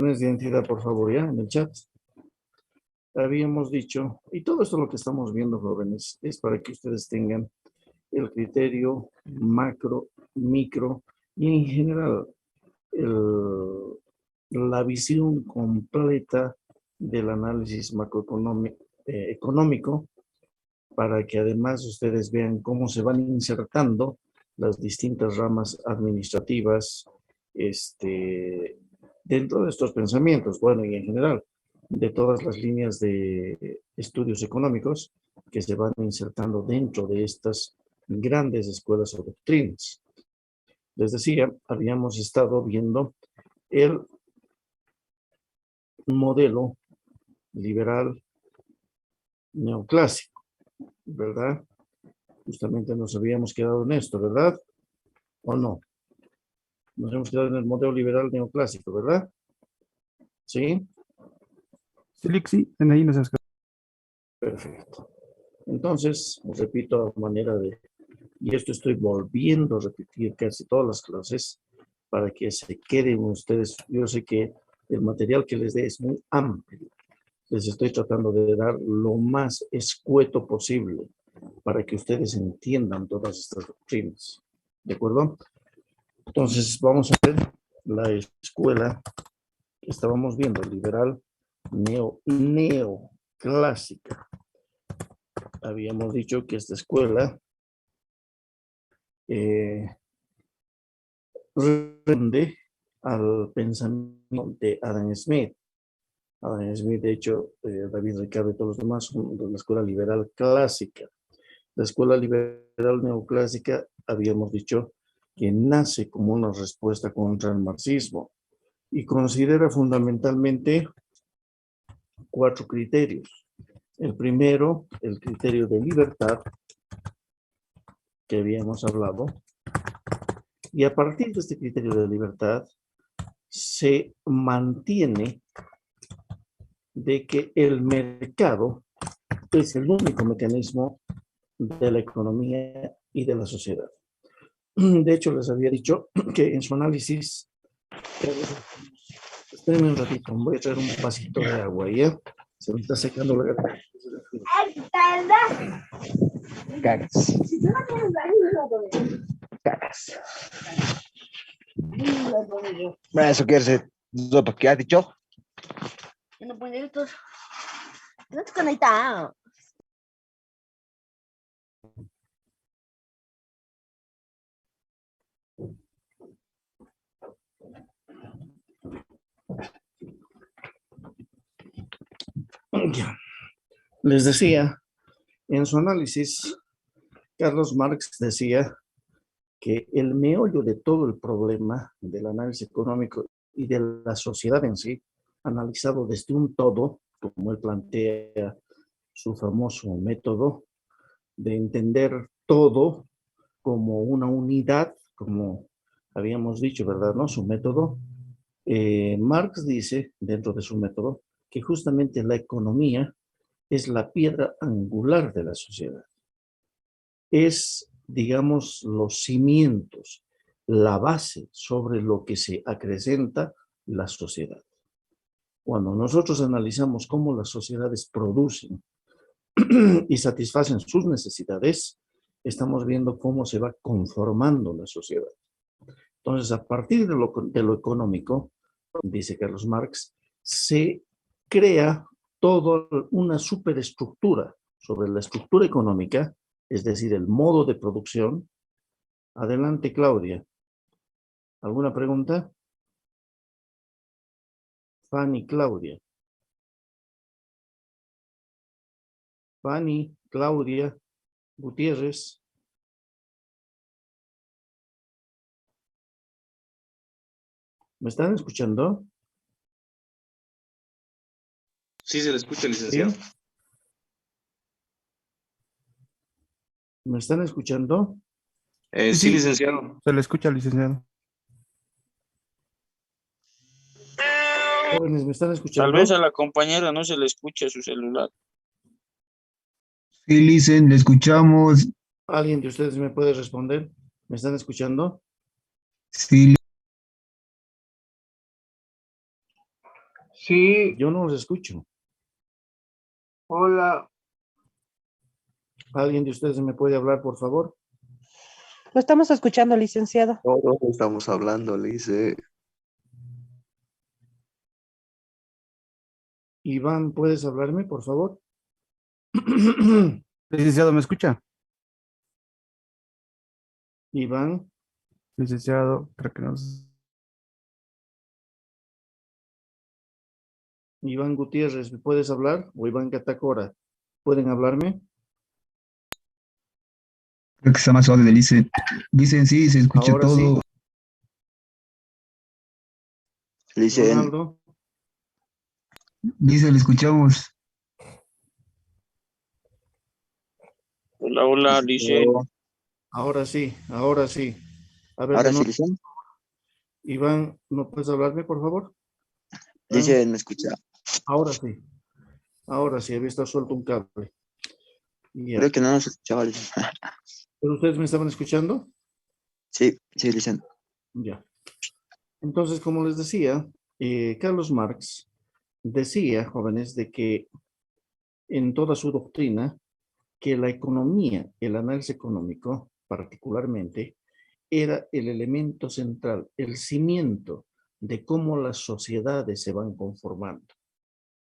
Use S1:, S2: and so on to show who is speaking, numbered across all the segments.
S1: de identidad, por favor, ya en el chat. Habíamos dicho, y todo esto lo que estamos viendo, jóvenes, es para que ustedes tengan el criterio macro, micro y en general la visión completa del análisis macroeconómico económico, para que además ustedes vean cómo se van insertando las distintas ramas administrativas dentro de estos pensamientos, bueno, y en general, de todas las líneas de estudios económicos que se van insertando dentro de estas grandes escuelas o doctrinas. Les decía, habíamos estado viendo el modelo liberal neoclásico, ¿verdad? Justamente nos habíamos quedado en esto, ¿verdad? ¿O no? Nos hemos quedado en el modelo liberal neoclásico, ¿verdad? ¿Sí?
S2: Sí, en ahí nos hemos quedado.
S1: Perfecto. Entonces, repito a manera de, y esto estoy volviendo a repetir casi todas las clases para que se queden ustedes. Yo sé que el material que les dé es muy amplio. Les estoy tratando de dar lo más escueto posible para que ustedes entiendan todas estas doctrinas. ¿De acuerdo? Entonces, vamos a ver la escuela que estábamos viendo, liberal neoclásica. Habíamos dicho que esta escuela responde al pensamiento de Adam Smith. Adam Smith, de hecho, David Ricardo y todos los demás son de la escuela liberal clásica. La escuela liberal neoclásica, habíamos dicho, que nace como una respuesta contra el marxismo y considera fundamentalmente 4 criterios. El primero, el criterio de libertad, que habíamos hablado, y a partir de este criterio de libertad se mantiene de que el mercado es el único mecanismo de la economía y de la sociedad. De hecho, les había dicho que en su análisis, espérenme un ratito, voy a traer un vasito de agua, ¿ya? Se me está secando la garganta.
S2: Cagas. Cagas. Eso quiere decir, ¿qué has dicho?
S3: No puede esto. No está conectado.
S1: Ya. Les decía, en su análisis, Carlos Marx decía que el meollo de todo el problema del análisis económico y de la sociedad en sí, analizado desde un todo, como él plantea su famoso método de entender todo como una unidad, como habíamos dicho, ¿verdad? ¿No? Su método. Marx dice, dentro de su método, que justamente la economía es la piedra angular de la sociedad. Es, digamos, los cimientos, la base sobre lo que se acrecenta la sociedad. Cuando nosotros analizamos cómo las sociedades producen y satisfacen sus necesidades, estamos viendo cómo se va conformando la sociedad. Entonces, a partir de lo económico, dice Carlos Marx, se crea toda una superestructura sobre la estructura económica, es decir, el modo de producción. Adelante, Claudia. ¿Alguna pregunta? Fanny, Claudia. Fanny, Claudia, Gutiérrez. ¿Me están escuchando?
S4: Sí, se le escucha, licenciado.
S1: ¿Sí? ¿Me están escuchando?
S4: Sí, licenciado.
S2: Se le escucha al licenciado.
S1: Jóvenes, ¿me están
S4: Tal
S1: escuchando?
S4: vez a la compañera no se le escucha su celular.
S5: Sí, Licen, le escuchamos.
S1: ¿Alguien de ustedes me puede responder? ¿Me están escuchando?
S5: Sí,
S6: Sí,
S1: Yo no los escucho.
S6: hola.
S1: ¿Alguien de ustedes me puede hablar, por favor?
S7: Lo estamos escuchando, licenciado.
S8: Todos estamos hablando, le dice.
S1: Iván, ¿puedes hablarme, por favor?
S9: Licenciado, ¿me escucha?
S1: Iván,
S9: Licenciado, creo que nos...
S1: Iván Gutiérrez, ¿me puedes hablar? O Iván Catacora, ¿pueden hablarme?
S5: Creo que está más suave, dice. Dicen sí, se escucha
S1: Ahora sí.
S5: todo.
S2: Le dicen,
S1: Ronaldo,
S5: Dice, le escuchamos.
S4: Hola, hola, dice.
S1: ahora sí, ahora sí. A ver, de
S2: ahora sí,
S1: nuevo,
S2: le dicen,
S1: Iván, ¿no puedes hablarme, por favor?
S2: le dicen, me escucha.
S1: Ahora sí, había estado suelto un cable. Ya.
S2: Creo que no nos escuchaba, le dicen.
S1: ¿Pero ustedes me estaban escuchando?
S2: Sí, sí, le dicen.
S1: Ya. Entonces, como les decía, Carlos Marx decía, jóvenes, de que en toda su doctrina, que la economía, el análisis económico particularmente, era el elemento central, el cimiento de cómo las sociedades se van conformando.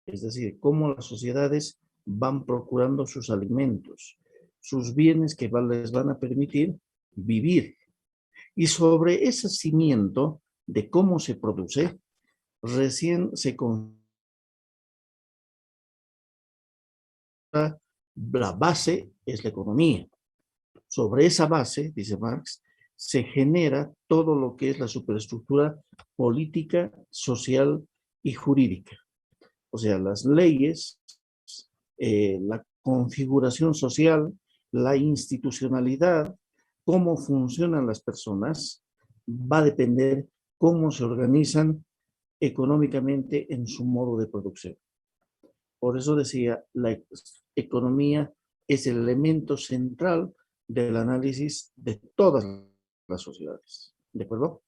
S1: Es decir, cómo las sociedades van procurando sus alimentos, sus bienes que les van a permitir vivir. Y sobre ese cimiento de cómo se produce, recién se construye la base, es la economía. Sobre esa base, dice Marx, se genera todo lo que es la superestructura política, social y jurídica. O sea, las leyes, la configuración social, la institucionalidad, cómo funcionan las personas, va a depender cómo se organizan económicamente en su modo de producción. Por eso decía, la economía es el elemento central del análisis de todas las sociedades. ¿De acuerdo?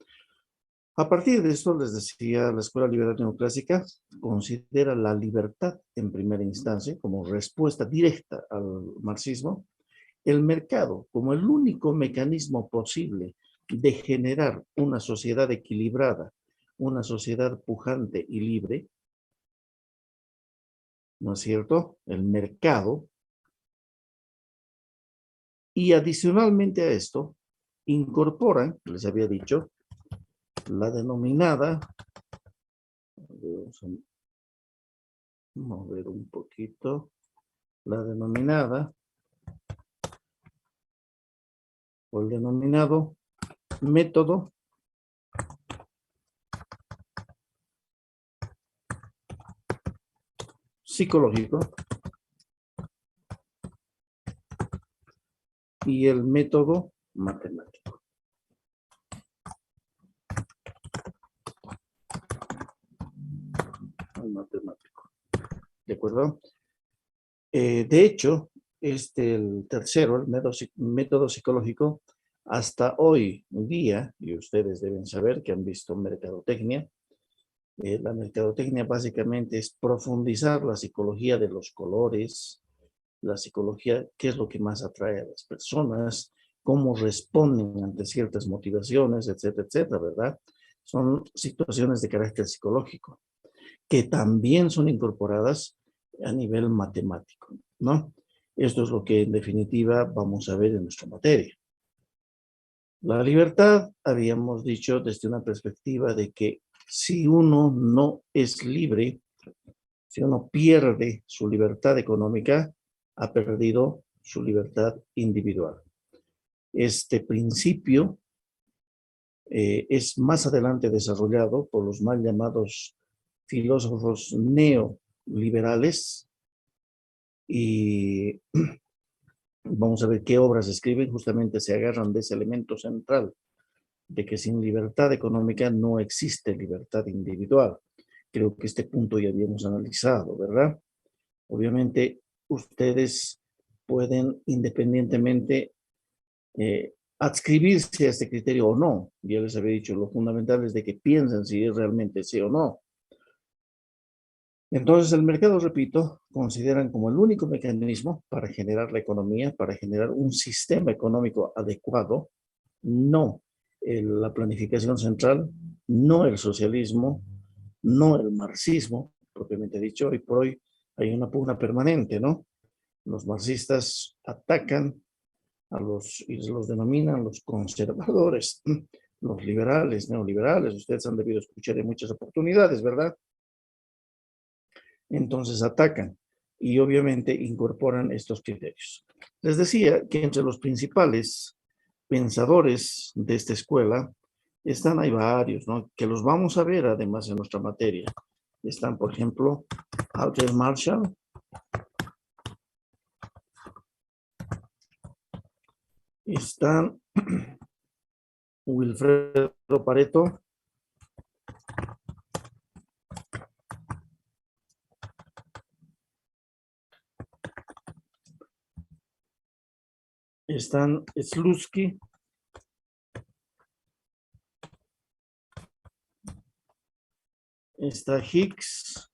S1: A partir de esto, les decía, la Escuela Liberal Neoclásica considera la libertad en primera instancia como respuesta directa al marxismo, el mercado como el único mecanismo posible de generar una sociedad equilibrada, una sociedad pujante y libre, ¿no es cierto? El mercado. Y adicionalmente a esto, incorporan, les había dicho, la denominada, vamos a mover un poquito, la denominada, o el denominado método psicológico y el método matemático. El matemático. ¿De acuerdo? De hecho, el tercero, el método psicológico, hasta hoy día, y ustedes deben saber que han visto mercadotecnia, la mercadotecnia básicamente es profundizar la psicología de los colores, la psicología, qué es lo que más atrae a las personas, cómo responden ante ciertas motivaciones, etcétera, etcétera, ¿verdad? Son situaciones de carácter psicológico que también son incorporadas a nivel matemático, ¿no? Esto es lo que en definitiva vamos a ver en nuestra materia. La libertad, habíamos dicho desde una perspectiva de que si uno no es libre, si uno pierde su libertad económica, ha perdido su libertad individual. Este principio es más adelante desarrollado por los mal llamados filósofos neoliberales y vamos a ver qué obras escriben, justamente se agarran de ese elemento central de que sin libertad económica no existe libertad individual. Creo que este punto ya habíamos analizado, ¿verdad? Obviamente, ustedes pueden independientemente adscribirse a este criterio o no. Ya les había dicho, lo fundamental es de que piensen si es realmente sí o no. Entonces, el mercado, repito, consideran como el único mecanismo para generar la economía, para generar un sistema económico adecuado, no la planificación central, no el socialismo, no el marxismo, propiamente dicho. Hoy por hoy hay una pugna permanente, ¿no? Los marxistas atacan y los denominan los conservadores, los liberales, neoliberales. Ustedes han debido escuchar en muchas oportunidades, ¿verdad? Entonces atacan y obviamente incorporan estos criterios. Les decía que entre los principales pensadores de esta escuela están, hay varios, ¿no? Que los vamos a ver además en nuestra materia. Están, por ejemplo, Alfred Marshall, están Wilfredo Pareto, están Slutsky, está Hicks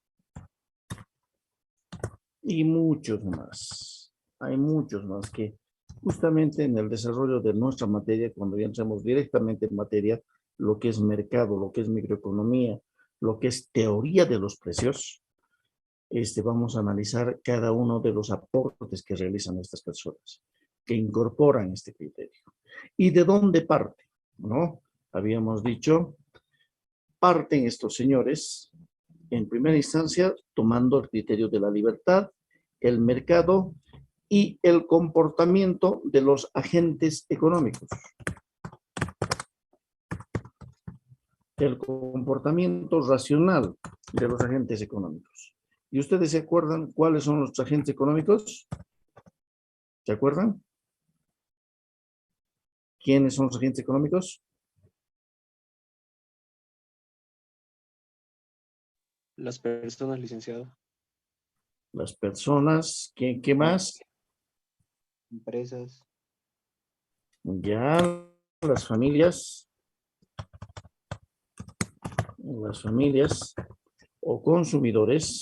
S1: y muchos más. Hay muchos más que justamente en el desarrollo de nuestra materia, cuando ya entramos directamente en materia, lo que es mercado, lo que es microeconomía, lo que es teoría de los precios, vamos a analizar cada uno de los aportes que realizan estas personas, que incorporan este criterio. ¿Y de dónde parte? ¿No? Habíamos dicho, parten estos señores, en primera instancia, tomando el criterio de la libertad, el mercado y el comportamiento de los agentes económicos. El comportamiento racional de los agentes económicos. ¿Y ustedes se acuerdan cuáles son los agentes económicos? ¿Se acuerdan? ¿Quiénes son los agentes económicos?
S6: Las personas, licenciado.
S1: Las personas. ¿Qué más?
S6: Empresas.
S1: Ya, las familias. Las familias o consumidores.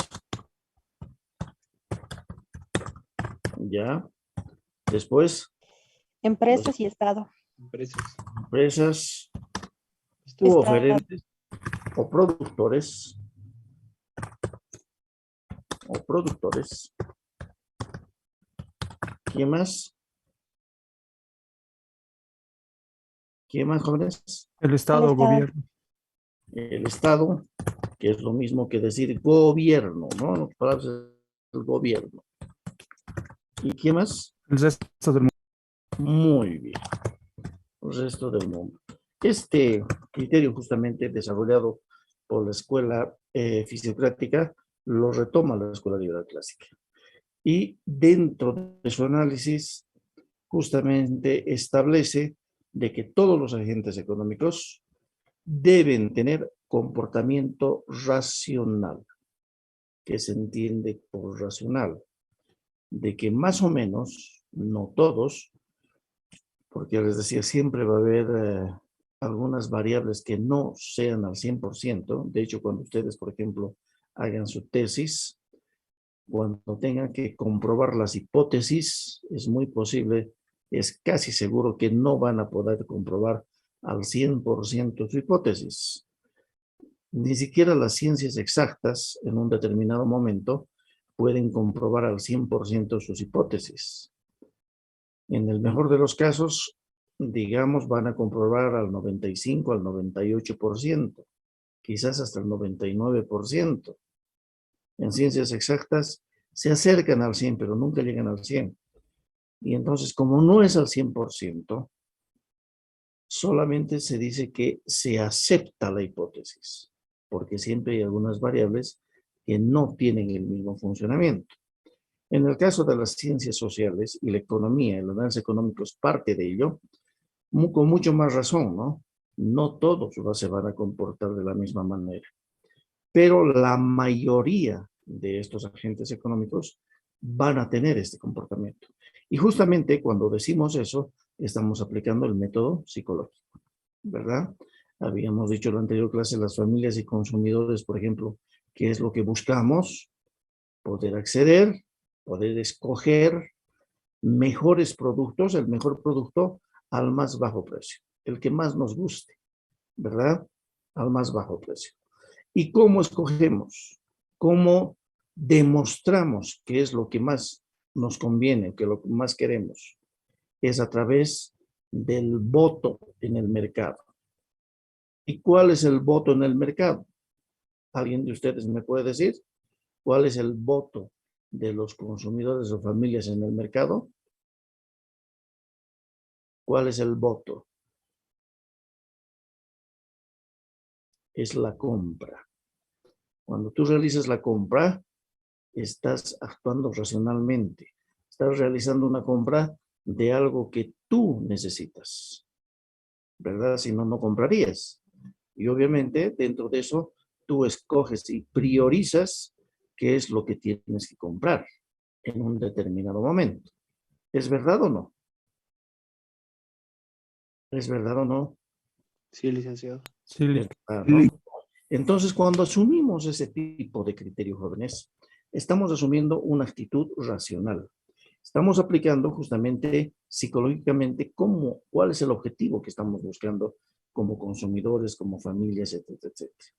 S1: Ya. Después.
S7: Empresas y Estado.
S1: Empresas u
S7: Estado.
S1: oferentes o productores. ¿Quién más? ¿Quién más, jóvenes?
S9: El Estado, gobierno.
S1: El Estado, que es lo mismo que decir gobierno, ¿no? En otras palabras, el gobierno. ¿Y quién más?
S9: El resto del mundo.
S1: Muy bien. El resto del mundo. Este criterio justamente desarrollado por la escuela fisiocrática lo retoma la escuela liberal clásica. Y dentro de su análisis justamente establece de que todos los agentes económicos deben tener comportamiento racional. ¿Qué se entiende por racional? De que más o menos, no todos, porque les decía, siempre va a haber algunas variables que no sean al 100%. De hecho, cuando ustedes, por ejemplo, hagan su tesis, cuando tengan que comprobar las hipótesis, es muy posible, es casi seguro que no van a poder comprobar al 100% su hipótesis. Ni siquiera las ciencias exactas en un determinado momento pueden comprobar al 100% sus hipótesis. En el mejor de los casos, digamos, van a comprobar al 95, al 98%, quizás hasta el 99%. En ciencias exactas se acercan al 100, pero nunca llegan al 100. Y entonces, como no es al 100%, solamente se dice que se acepta la hipótesis, porque siempre hay algunas variables que no tienen el mismo funcionamiento. En el caso de las ciencias sociales y la economía, el análisis económico es parte de ello, con mucho más razón, ¿no? No todos se van a comportar de la misma manera, pero la mayoría de estos agentes económicos van a tener este comportamiento. Y justamente cuando decimos eso, estamos aplicando el método psicológico, ¿verdad? Habíamos dicho en la anterior clase, las familias y consumidores, por ejemplo, ¿Qué es lo que buscamos? Poder acceder, poder escoger mejores productos, el mejor producto al más bajo precio, el que más nos guste, ¿verdad? Al más bajo precio. ¿Y cómo escogemos? ¿Cómo demostramos qué es lo que más nos conviene, que lo que más queremos? Es a través del voto en el mercado. ¿Y cuál es el voto en el mercado? ¿Alguien de ustedes me puede decir cuál es el voto de los consumidores o familias en el mercado? ¿Cuál es el voto? Es la compra. Cuando tú realizas la compra, estás actuando racionalmente. Estás realizando una compra de algo que tú necesitas, ¿verdad? Si no, no comprarías. Y obviamente, dentro de eso, tú escoges y priorizas qué es lo que tienes que comprar en un determinado momento. ¿Es verdad o no? ¿Es verdad o no?
S6: Sí, licenciado.
S9: Sí,
S1: Es verdad, ¿no? Entonces, cuando asumimos ese tipo de criterios, jóvenes, estamos asumiendo una actitud racional. Estamos aplicando justamente psicológicamente cuál es el objetivo que estamos buscando como consumidores, como familias, etcétera, etcétera.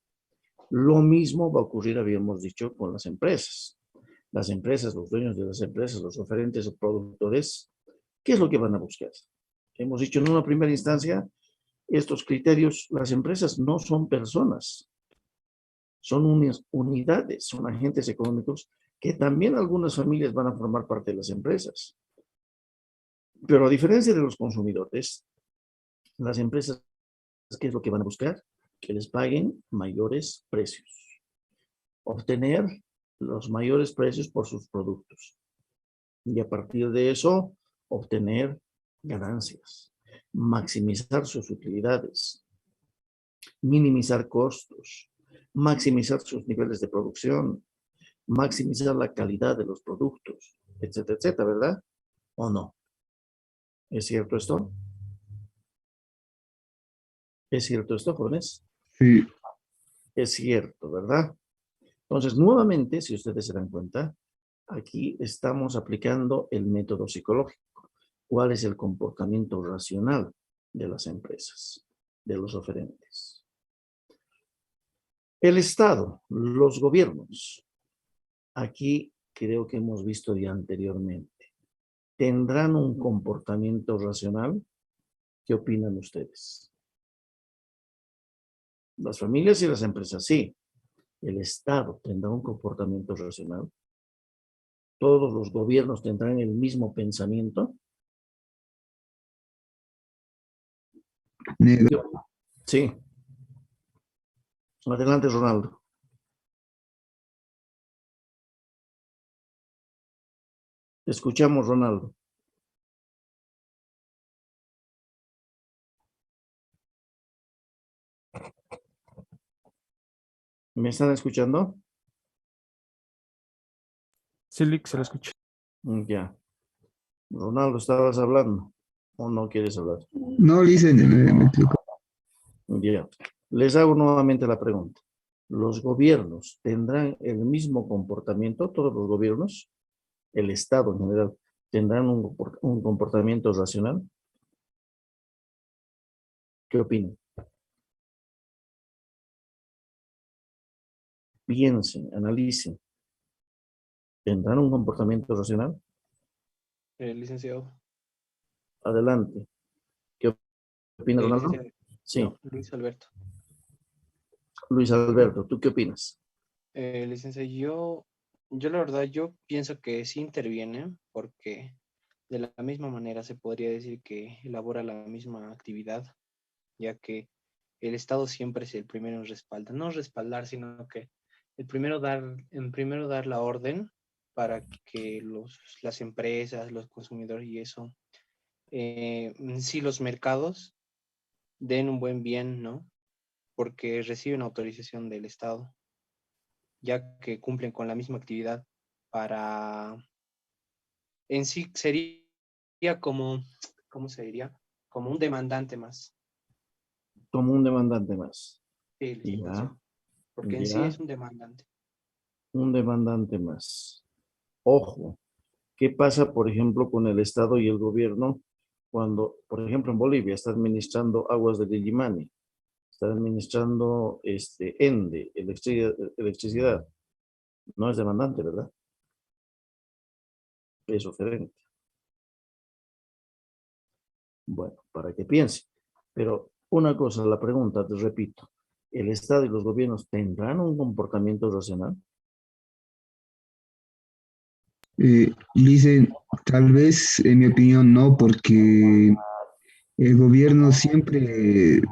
S1: Lo mismo va a ocurrir, habíamos dicho, con las empresas. Las empresas, los dueños de las empresas, los oferentes o productores, ¿qué es lo que van a buscar? Hemos dicho en una primera instancia, estos criterios, las empresas no son personas, son unidades, son agentes económicos que también algunas familias van a formar parte de las empresas. Pero a diferencia de los consumidores, las empresas, ¿qué es lo que van a buscar? Que les paguen mayores precios. Obtener los mayores precios por sus productos. Y a partir de eso, obtener ganancias. Maximizar sus utilidades. Minimizar costos. Maximizar sus niveles de producción. Maximizar la calidad de los productos, etcétera, etcétera, ¿verdad? ¿O no? ¿Es cierto esto? ¿Es cierto esto, jóvenes?
S5: Sí,
S1: Es cierto, ¿verdad? Entonces, nuevamente, si ustedes se dan cuenta, aquí estamos aplicando el método psicológico. ¿Cuál es el comportamiento racional de las empresas, de los oferentes? El Estado, los gobiernos, aquí creo que hemos visto ya anteriormente, ¿tendrán un comportamiento racional? ¿Qué opinan ustedes? Las familias y las empresas, sí. El Estado tendrá un comportamiento racional. Todos los gobiernos tendrán el mismo pensamiento.
S5: nega-
S1: Sí. Adelante, Ronaldo. Te escuchamos, Ronaldo. ¿Me están escuchando?
S9: sí, Lick, se la escucha.
S1: Ya. Ronaldo, ¿estabas hablando o no quieres hablar?
S5: no, Lice, me equivoco.
S1: Ya. Les hago nuevamente la pregunta. ¿Los gobiernos tendrán el mismo comportamiento? ¿Todos los gobiernos? ¿El Estado en general tendrán un comportamiento racional? ¿Qué opinan? Piensen, analicen. ¿Tendrán un comportamiento racional?
S6: Licenciado.
S1: Adelante. ¿Qué opina Ronaldo?
S6: Licenciado.
S1: Sí.
S6: No, Luis Alberto.
S1: Luis Alberto, ¿tú qué opinas?
S6: Licenciado, yo la verdad, yo pienso que sí interviene porque de la misma manera se podría decir que elabora la misma actividad, ya que el Estado siempre es el primero en respaldar, no respaldar, sino que en primero dar la orden para que las empresas, los consumidores y eso, sí los mercados den un buen bien, ¿no? Porque reciben autorización del Estado, ya que cumplen con la misma actividad para, en sí sería como, ¿cómo se diría? Como un demandante más.
S1: Como un demandante más.
S6: Sí,
S1: Ya,
S6: licenciado. Porque en sí
S1: ya,
S6: es un demandante.
S1: un demandante más. Ojo, ¿qué pasa, por ejemplo, con el Estado y el gobierno cuando, por ejemplo, en Bolivia está administrando aguas de Lillimani, está administrando ENDE, electricidad? No es demandante, ¿verdad? Es oferente. Bueno, para que piense. Pero una cosa, la pregunta, te repito, ¿el Estado y los gobiernos tendrán un comportamiento racional?
S5: Lice, tal vez, en mi opinión, no, porque el gobierno siempre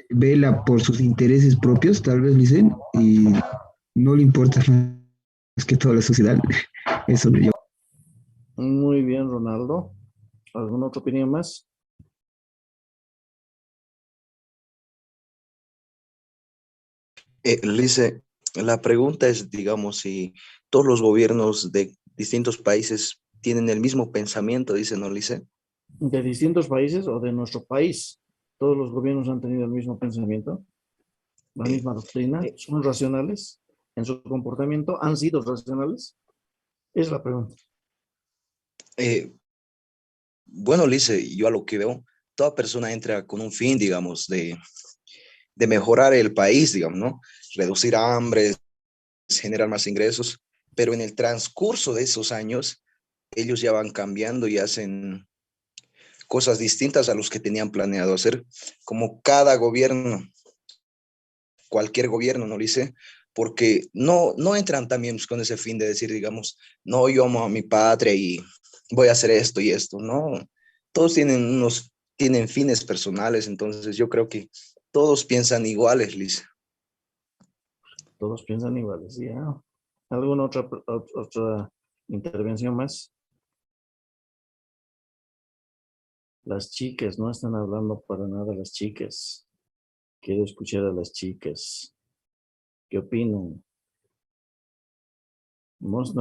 S5: vela por sus intereses propios, tal vez, Lice, y no le importa más que toda la sociedad. Eso yo.
S1: Muy bien, Ronaldo. ¿Alguna otra opinión más?
S8: Lice, la pregunta es, digamos, si todos los gobiernos de distintos países tienen el mismo pensamiento, dice, ¿no, Lice?
S1: ¿De distintos países o de nuestro país? ¿Todos los gobiernos han tenido el mismo pensamiento? ¿La
S8: Eh,
S1: misma doctrina?
S8: eh,
S1: ¿Son racionales en su comportamiento? ¿Han sido racionales? Es la pregunta.
S8: eh, bueno, Lice, yo a lo que veo, toda persona entra con un fin, digamos, de mejorar el país, digamos, ¿no? Reducir hambre, generar más ingresos, pero en el transcurso de esos años, ellos ya van cambiando y hacen cosas distintas a los que tenían planeado hacer, como cada gobierno, cualquier gobierno, ¿no, dice? Porque no entran también con ese fin de decir, digamos, no, yo amo a mi patria y voy a hacer esto y esto, no. Todos tienen fines personales, entonces yo creo que todos piensan iguales, Liz.
S1: Todos piensan iguales, ¿ya? ¿Alguna otra intervención más? Las chicas, no están hablando para nada las chicas. Quiero escuchar a las chicas. ¿Qué opinan?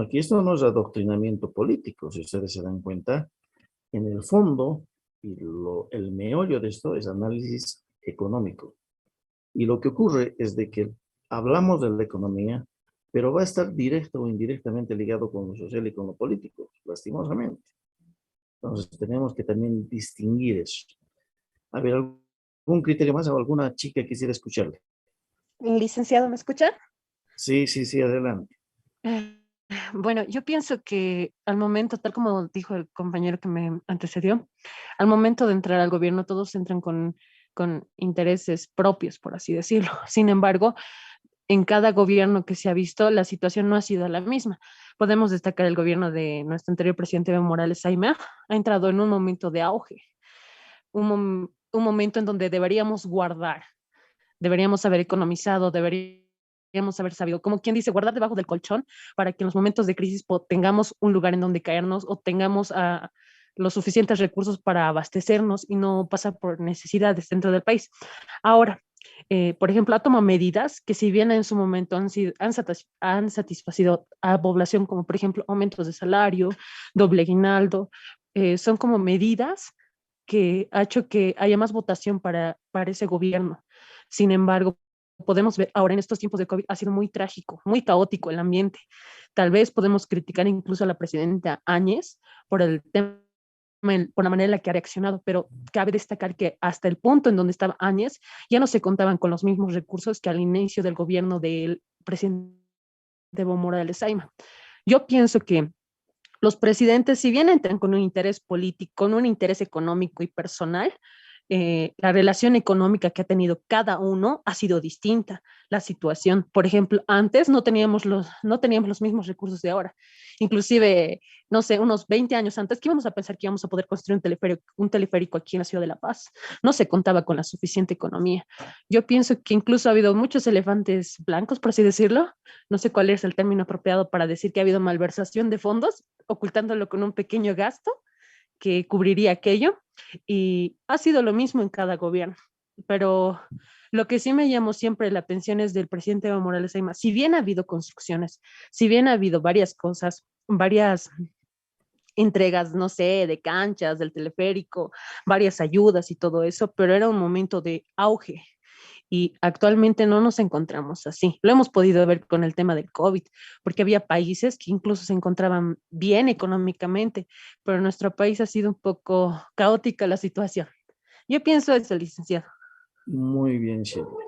S1: Aquí esto no es adoctrinamiento político, si ustedes se dan cuenta. En el fondo, el meollo de esto es análisis económico. Y lo que ocurre es de que hablamos de la economía, pero va a estar directo o indirectamente ligado con lo social y con lo político, lastimosamente. Entonces tenemos que también distinguir eso. A ver, ¿algún criterio más o alguna chica quisiera escucharle?
S7: Licenciado, ¿me escucha?
S1: Sí, sí, sí, adelante.
S7: Eh, Bueno, yo pienso que al momento, tal como dijo el compañero que me antecedió, al momento de entrar al gobierno todos entran con intereses propios, por así decirlo. Sin embargo, en cada gobierno que se ha visto, la situación no ha sido la misma. Podemos destacar el gobierno de nuestro anterior presidente Evo Morales Ayma, ha entrado en un momento de auge, un momento en donde deberíamos guardar, deberíamos haber economizado, deberíamos haber sabido, como quien dice, guardar debajo del colchón para que en los momentos de crisis tengamos un lugar en donde caernos o tengamos los suficientes recursos para abastecernos y no pasar por necesidades dentro del país. Ahora, por ejemplo, ha tomado medidas que si bien en su momento han satisfacido a población, como por ejemplo aumentos de salario, doble aguinaldo, son como medidas que ha hecho que haya más votación para ese gobierno. Sin embargo, podemos ver ahora en estos tiempos de COVID ha sido muy trágico, muy caótico el ambiente. Tal vez podemos criticar incluso a la presidenta Áñez por el tema, por la manera en la que ha reaccionado, pero cabe destacar que hasta el punto en donde estaba Áñez ya no se contaban con los mismos recursos que al inicio del gobierno del presidente Evo Morales Ayma. Yo pienso que los presidentes, si bien entran con un interés político, con un interés económico y personal, la relación económica que ha tenido cada uno ha sido distinta. La situación, por ejemplo, antes no teníamos los mismos recursos de ahora. Inclusive, no sé, unos 20 años antes, ¿qué íbamos a pensar que íbamos a poder construir un teleférico aquí en la ciudad de La Paz? No se contaba con la suficiente economía. Yo pienso que incluso ha habido muchos elefantes blancos, por así decirlo. No sé cuál es el término apropiado para decir que ha habido malversación de fondos, ocultándolo con un pequeño gasto que cubriría aquello. Y ha sido lo mismo en cada gobierno. Pero lo que sí me llamó siempre la atención es del presidente Evo Morales Ayma. Si bien ha habido construcciones, si bien ha habido varias cosas, varias entregas, no sé, de canchas, del teleférico, varias ayudas y todo eso, pero era un momento de auge. Y actualmente no nos encontramos así. Lo hemos podido ver con el tema del COVID, porque había países que incluso se encontraban bien económicamente, pero en nuestro país ha sido un poco caótica la situación. Yo pienso eso, licenciado.
S1: Muy bien, Shirley.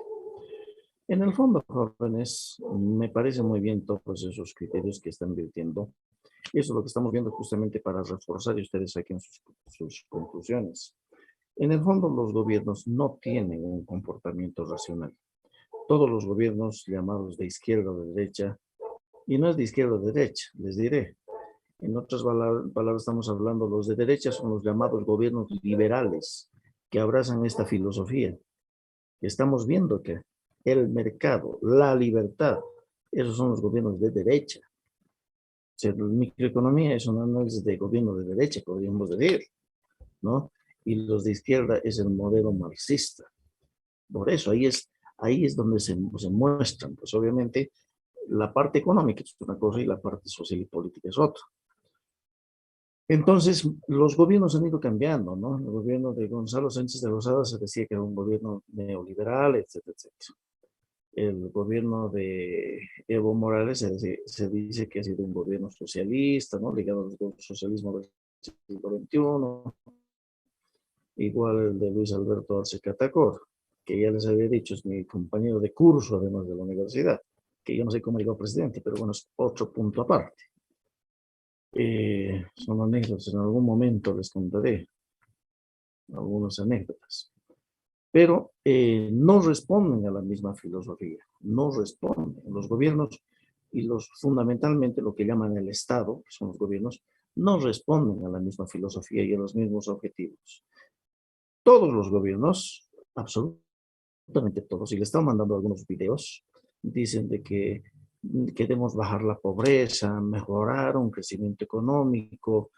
S1: En el fondo, jóvenes, me parece muy bien todos esos criterios que están virtiendo. Y eso es lo que estamos viendo justamente para reforzar y ustedes saquen sus conclusiones. En el fondo, los gobiernos no tienen un comportamiento racional. Todos los gobiernos llamados de izquierda o de derecha, y no es de izquierda o de derecha, les diré. En otras palabras, estamos hablando, los de derecha son los llamados gobiernos liberales, que abrazan esta filosofía. Estamos viendo que el mercado, la libertad, esos son los gobiernos de derecha. O sea, la microeconomía es un análisis de gobierno de derecha, podríamos decir, ¿no? Y los de izquierda es el modelo marxista. Por eso, ahí es donde se muestran, pues obviamente, la parte económica es una cosa y la parte social y política es otra. Entonces, los gobiernos han ido cambiando, ¿no? El gobierno de Gonzalo Sánchez de Lozada se decía que era un gobierno neoliberal, etcétera, etcétera. El gobierno de Evo Morales se dice que ha sido un gobierno socialista, ¿no? Ligado al socialismo del siglo XXI. Igual el de Luis Alberto Arce Catacor, que ya les había dicho, es mi compañero de curso, además de la universidad, que yo no sé cómo llegó presidente, pero bueno, es otro punto aparte. Son anécdotas, en algún momento les contaré algunas anécdotas. Pero no responden a la misma filosofía, no responden. Los gobiernos y fundamentalmente lo que llaman el Estado, que son los gobiernos, no responden a la misma filosofía y a los mismos objetivos. Todos los gobiernos, absolutamente todos, y le están mandando algunos videos, dicen de que queremos bajar la pobreza, mejorar un crecimiento económico,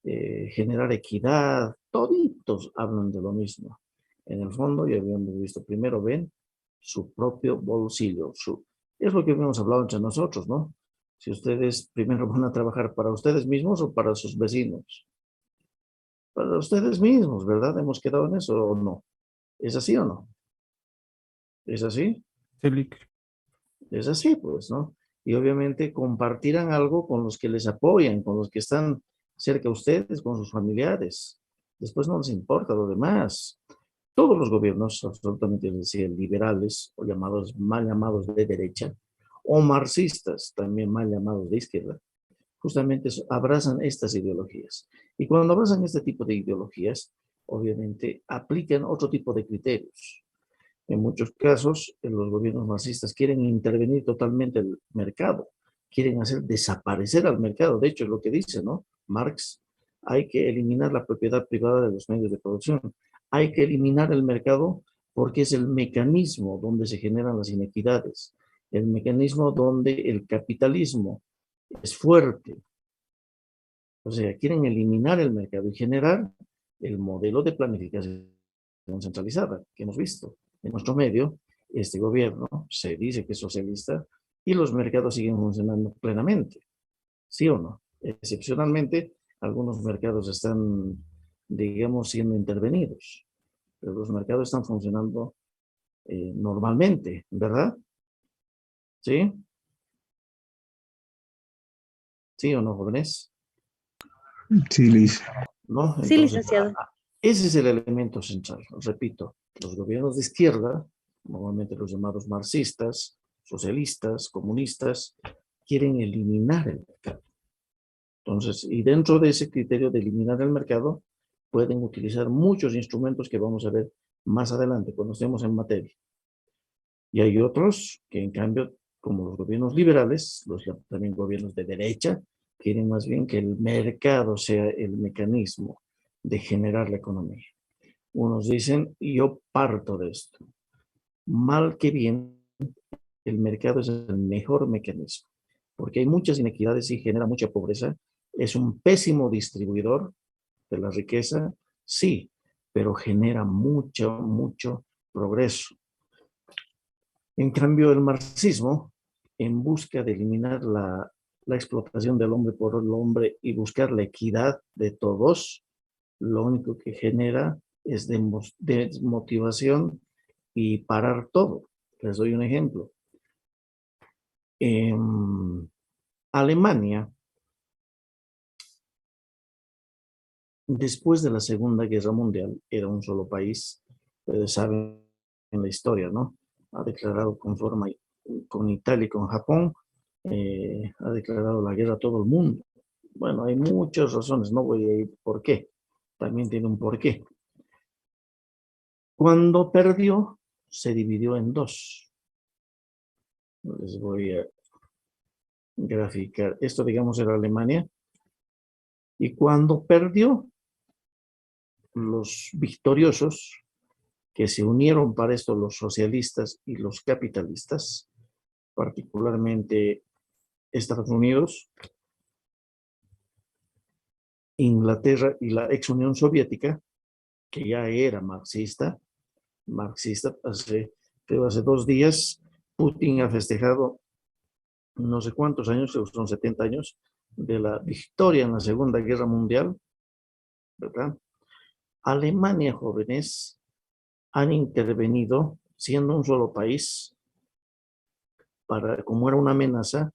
S1: generar equidad, toditos hablan de lo mismo. En el fondo, ya habíamos visto, primero ven su propio bolsillo. Es lo que habíamos hablado entre nosotros, ¿no? Si ustedes primero van a trabajar para ustedes mismos o para sus vecinos. Para ustedes mismos, ¿verdad? ¿Hemos quedado en eso o no? ¿Es así o no? ¿Es así?
S9: Celic.
S1: Es así, pues, ¿no? Y obviamente compartirán algo con los que les apoyan, con los que están cerca de ustedes, con sus familiares. Después no les importa lo demás. Todos los gobiernos, absolutamente, es decir, liberales, o llamados, mal llamados de derecha, o marxistas, también mal llamados de izquierda, justamente abrazan estas ideologías. Y cuando abrazan este tipo de ideologías, obviamente aplican otro tipo de criterios. En muchos casos, los gobiernos marxistas quieren intervenir totalmente el mercado, quieren hacer desaparecer al mercado. De hecho, es lo que dice, ¿no? Marx, hay que eliminar la propiedad privada de los medios de producción. Hay que eliminar el mercado porque es el mecanismo donde se generan las inequidades, el mecanismo donde el capitalismo es fuerte. O sea, quieren eliminar el mercado y generar el modelo de planificación centralizada que hemos visto. En nuestro medio, este gobierno se dice que es socialista y los mercados siguen funcionando plenamente. ¿Sí o no? Excepcionalmente, algunos mercados están, digamos, siendo intervenidos, pero los mercados están funcionando normalmente, ¿verdad? ¿Sí? ¿Sí o no, jóvenes?
S5: Sí, Liz.
S1: ¿No?
S3: Sí,
S1: Entonces,
S3: licenciado.
S1: ese es el elemento central. Repito, los gobiernos de izquierda, normalmente los llamados marxistas, socialistas, comunistas, quieren eliminar el mercado. Entonces, y dentro de ese criterio de eliminar el mercado, pueden utilizar muchos instrumentos que vamos a ver más adelante, cuando estemos en materia. Y hay otros que, en cambio, como los gobiernos liberales, también gobiernos de derecha, quieren más bien que el mercado sea el mecanismo de generar la economía. Unos dicen, yo parto de esto. Mal que bien, el mercado es el mejor mecanismo, porque hay muchas inequidades y genera mucha pobreza. Es un pésimo distribuidor de la riqueza, sí, pero genera mucho progreso. En cambio, el marxismo, en busca de eliminar la explotación del hombre por el hombre y buscar la equidad de todos, lo único que genera es desmotivación y parar todo. Les doy un ejemplo. Alemania, después de la Segunda Guerra Mundial, era un solo país. Ustedes saben en la historia, ¿no? Ha declarado con Italia y con Japón, ha declarado la guerra a todo el mundo. Bueno, hay muchas razones, no voy a ir por qué. También tiene un porqué. Cuando perdió, se dividió en dos. Les voy a graficar. Esto, digamos, era Alemania. Y cuando perdió, los victoriosos, que se unieron para esto, los socialistas y los capitalistas, particularmente Estados Unidos, Inglaterra y la ex Unión Soviética, que ya era marxista, pero hace 2 días Putin ha festejado no sé cuántos años, son 70 años, de la victoria en la Segunda Guerra Mundial, ¿verdad? Alemania, jóvenes, han intervenido, siendo un solo país, como era una amenaza,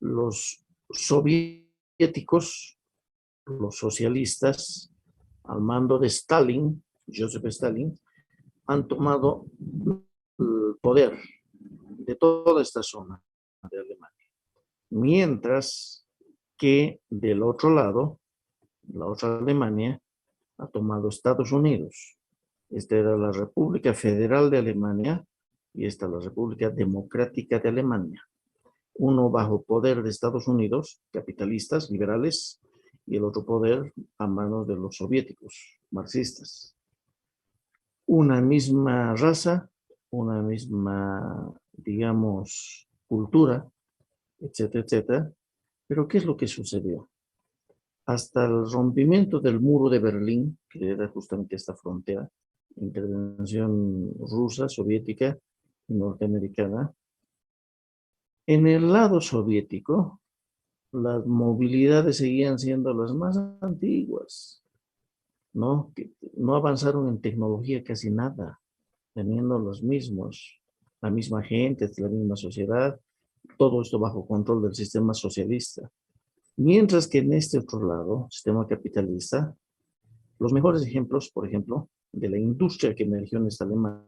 S1: los soviéticos, los socialistas, al mando de Stalin, Joseph Stalin, han tomado el poder de toda esta zona de Alemania. Mientras que del otro lado, la otra Alemania, ha tomado Estados Unidos. Esta era la República Federal de Alemania y esta la República Democrática de Alemania. Uno bajo poder de Estados Unidos, capitalistas, liberales, y el otro poder a manos de los soviéticos, marxistas. Una misma raza, una misma, digamos, cultura, etcétera, etcétera. Pero ¿qué es lo que sucedió? Hasta el rompimiento del muro de Berlín, que era justamente esta frontera, intervención rusa, soviética y norteamericana, en el lado soviético, las movilidades seguían siendo las más antiguas, ¿no? Que no avanzaron en tecnología casi nada, teniendo los mismos, la misma gente, la misma sociedad, todo esto bajo control del sistema socialista. Mientras que en este otro lado, sistema capitalista, los mejores ejemplos, por ejemplo, de la industria que emergió en esta Alemania,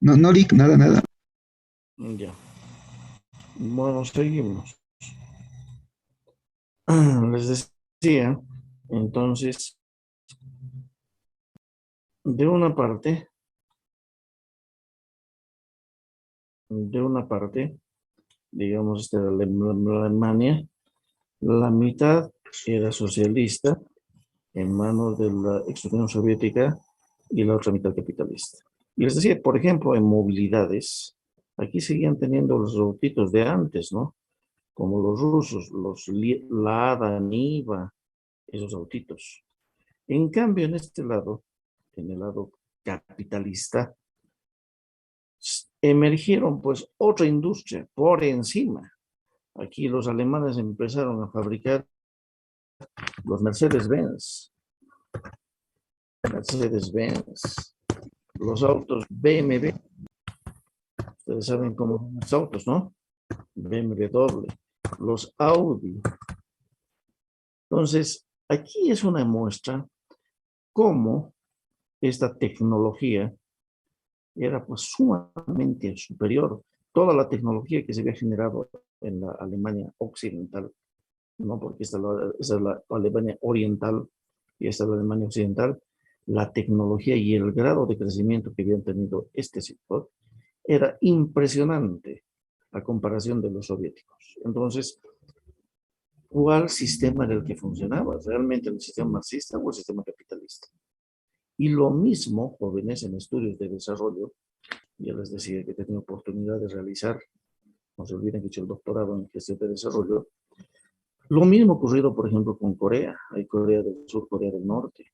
S5: No, no, Rick, nada, nada.
S1: ya. Bueno, seguimos. Les decía, entonces, de una parte, digamos, esta era la Alemania, la mitad era socialista en manos de la ex Unión Soviética y la otra mitad capitalista. Y les decía, por ejemplo, en movilidades, aquí seguían teniendo los autitos de antes, ¿no? Como los rusos, los Lada, Niva, esos autitos. En cambio, en este lado, en el lado capitalista, emergieron pues otra industria por encima. Aquí los alemanes empezaron a fabricar los Mercedes-Benz, los autos BMW. Ustedes saben cómo son los autos, ¿no? BMW, los Audi. Entonces, aquí es una muestra cómo esta tecnología era pues sumamente superior. Toda la tecnología que se había generado en la Alemania occidental, ¿no? Porque esta es la Alemania oriental y esta es la Alemania occidental, la tecnología y el grado de crecimiento que habían tenido este sector era impresionante a comparación de los soviéticos. Entonces, ¿cuál sistema era el que funcionaba? ¿Realmente el sistema marxista o el sistema capitalista? Y lo mismo, jóvenes, en estudios de desarrollo, ya les decía que he tenido oportunidad de realizar, no se olviden que he hecho el doctorado en gestión de desarrollo, lo mismo ocurrido, por ejemplo, con Corea. Hay Corea del Sur, Corea del Norte,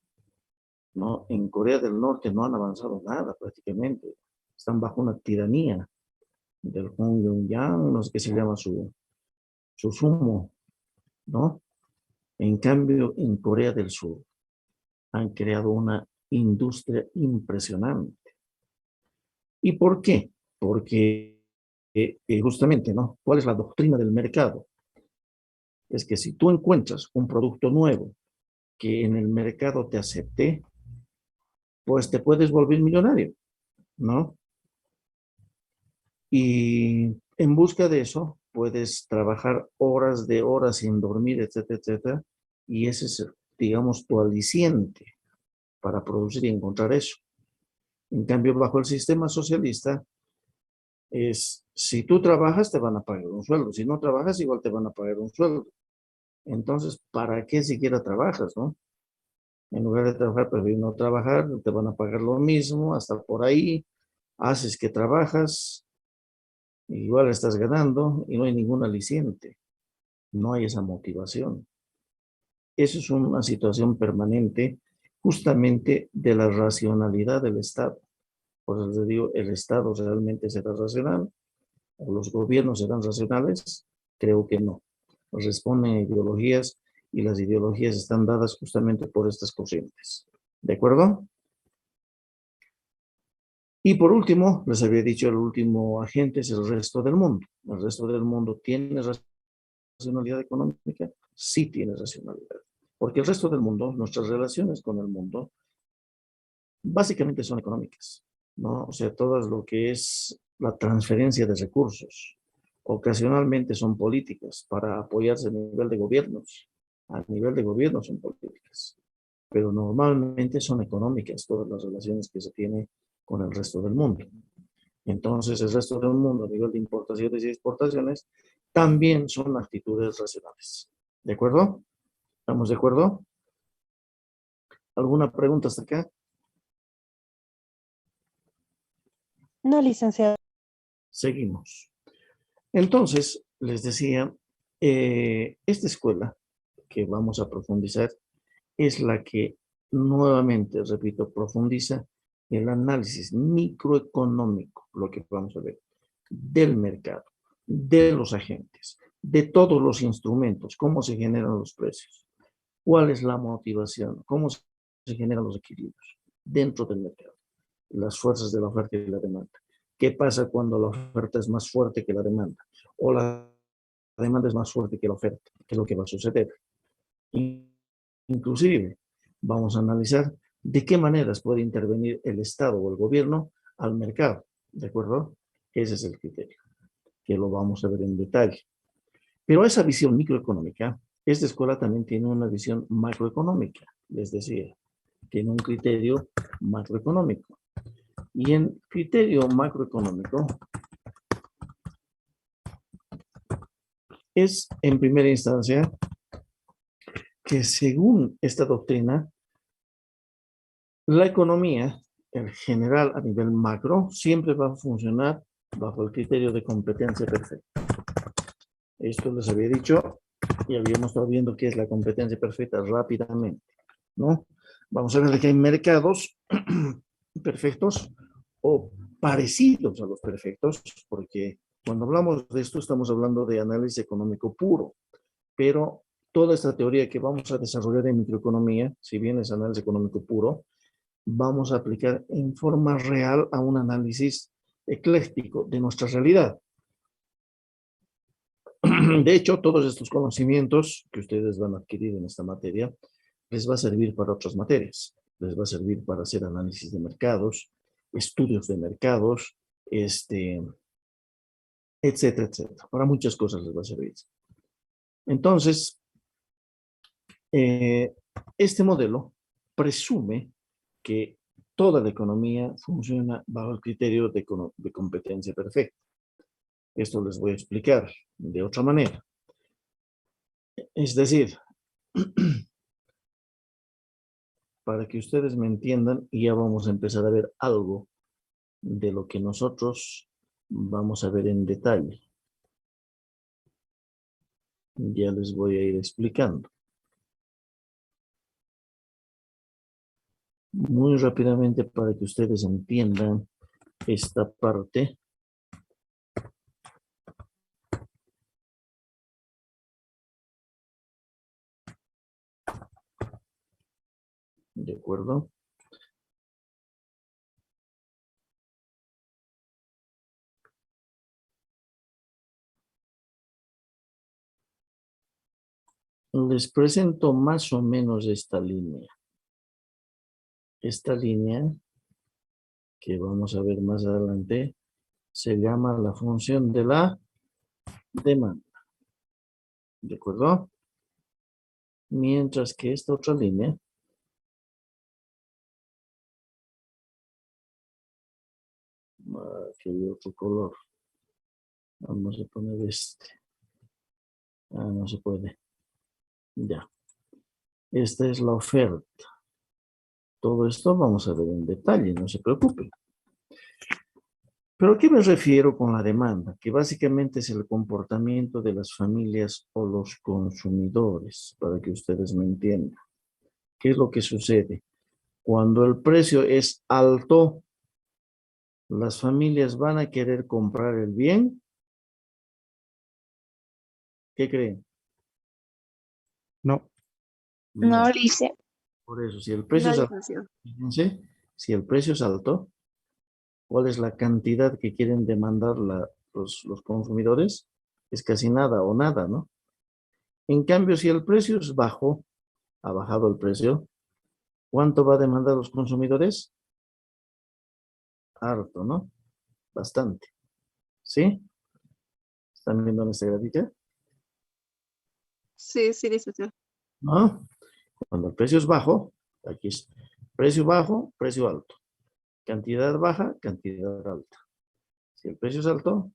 S1: ¿no? En Corea del Norte no han avanzado nada prácticamente. Están bajo una tiranía del Hong Yong-yang, no sé qué se llama su zumo, ¿no? En cambio, en Corea del Sur han creado una industria impresionante. ¿Y por qué? Porque justamente, ¿no? ¿Cuál es la doctrina del mercado? Es que si tú encuentras un producto nuevo que en el mercado te acepte, pues te puedes volver millonario, ¿no? Y en busca de eso, puedes trabajar horas de horas sin dormir, etcétera, etcétera. Y ese es, digamos, tu aliciente para producir y encontrar eso. En cambio, bajo el sistema socialista, es, si tú trabajas, te van a pagar un sueldo. Si no trabajas, igual te van a pagar un sueldo. Entonces, ¿para qué siquiera trabajas, no? En lugar de trabajar, prefiero no trabajar, te van a pagar lo mismo, hasta por ahí, haces que trabajas, igual estás ganando y no hay ningún aliciente, no hay esa motivación. Eso es una situación permanente justamente de la racionalidad del Estado. Por eso les digo, ¿el Estado realmente será racional? ¿O los gobiernos serán racionales? Creo que no. Responden a ideologías y las ideologías están dadas justamente por estas corrientes. ¿De acuerdo? Y por último, les había dicho, el último agente es el resto del mundo. El resto del mundo tiene racionalidad económica, sí tiene racionalidad. Porque el resto del mundo, nuestras relaciones con el mundo, básicamente son económicas, ¿no? O sea, todo lo que es la transferencia de recursos, ocasionalmente son políticas para apoyarse a nivel de gobiernos. A nivel de gobiernos son políticas, pero normalmente son económicas todas las relaciones que se tienen con el resto del mundo. Entonces, el resto del mundo a nivel de importaciones y exportaciones también son actitudes racionales. ¿De acuerdo? ¿Estamos de acuerdo? ¿Alguna pregunta hasta acá?
S7: No, licenciado.
S1: Seguimos. Entonces, les decía, esta escuela que vamos a profundizar es la que nuevamente, repito, profundiza el análisis microeconómico, lo que vamos a ver, del mercado, de los agentes, de todos los instrumentos, cómo se generan los precios, cuál es la motivación, cómo se generan los equilibrios dentro del mercado, las fuerzas de la oferta y la demanda. ¿Qué pasa cuando la oferta es más fuerte que la demanda? O la demanda es más fuerte que la oferta. ¿Qué es lo que va a suceder? Inclusive, vamos a analizar de qué maneras puede intervenir el Estado o el gobierno al mercado. ¿De acuerdo? Ese es el criterio, que lo vamos a ver en detalle. Pero esa visión microeconómica, esta escuela también tiene una visión macroeconómica, les decía, tiene un criterio macroeconómico. Y en criterio macroeconómico es, en primera instancia, que según esta doctrina, la economía, en general a nivel macro, siempre va a funcionar bajo el criterio de competencia perfecta. Esto les había dicho y habíamos estado viendo qué es la competencia perfecta rápidamente, ¿no? Vamos a ver que hay mercados perfectos o parecidos a los perfectos, porque cuando hablamos de esto estamos hablando de análisis económico puro, pero toda esta teoría que vamos a desarrollar en microeconomía, si bien es análisis económico puro, vamos a aplicar en forma real a un análisis ecléctico de nuestra realidad. De hecho, todos estos conocimientos que ustedes van a adquirir en esta materia les va a servir para otras materias. Les va a servir para hacer análisis de mercados, estudios de mercados, etcétera, etcétera. Para muchas cosas les va a servir. Entonces, este modelo presume que toda la economía funciona bajo el criterio de competencia perfecta. Esto les voy a explicar de otra manera. Es decir, para que ustedes me entiendan, y ya vamos a empezar a ver algo de lo que nosotros vamos a ver en detalle. Ya les voy a ir explicando. Muy rápidamente para que ustedes entiendan esta parte. ¿De acuerdo? Les presento más o menos esta línea. Esta línea, que vamos a ver más adelante, se llama la función de la demanda. ¿De acuerdo? Mientras que esta otra línea aquí hay otro color. Vamos a poner este. No se puede. Ya. Esta es la oferta. Todo esto vamos a ver en detalle, no se preocupen. ¿Pero a qué me refiero con la demanda? Que básicamente es el comportamiento de las familias o los consumidores, para que ustedes me entiendan. ¿Qué es lo que sucede? Cuando el precio es alto, las familias van a querer comprar el bien. ¿Qué creen?
S9: No.
S3: No, Lice.
S1: Por eso, si el precio es alto, fíjense, si el precio es alto, ¿cuál es la cantidad que quieren demandar los consumidores? Es casi nada o nada, ¿no? En cambio, si el precio es bajo, ha bajado el precio, ¿cuánto va a demandar los consumidores? Harto, ¿no? Bastante. ¿Sí? ¿Están viendo en esta gráfica?
S3: Sí, sí, licenciado.
S1: ¿No? Cuando el precio es bajo, aquí es precio bajo, precio alto. Cantidad baja, cantidad alta. Si el precio es alto,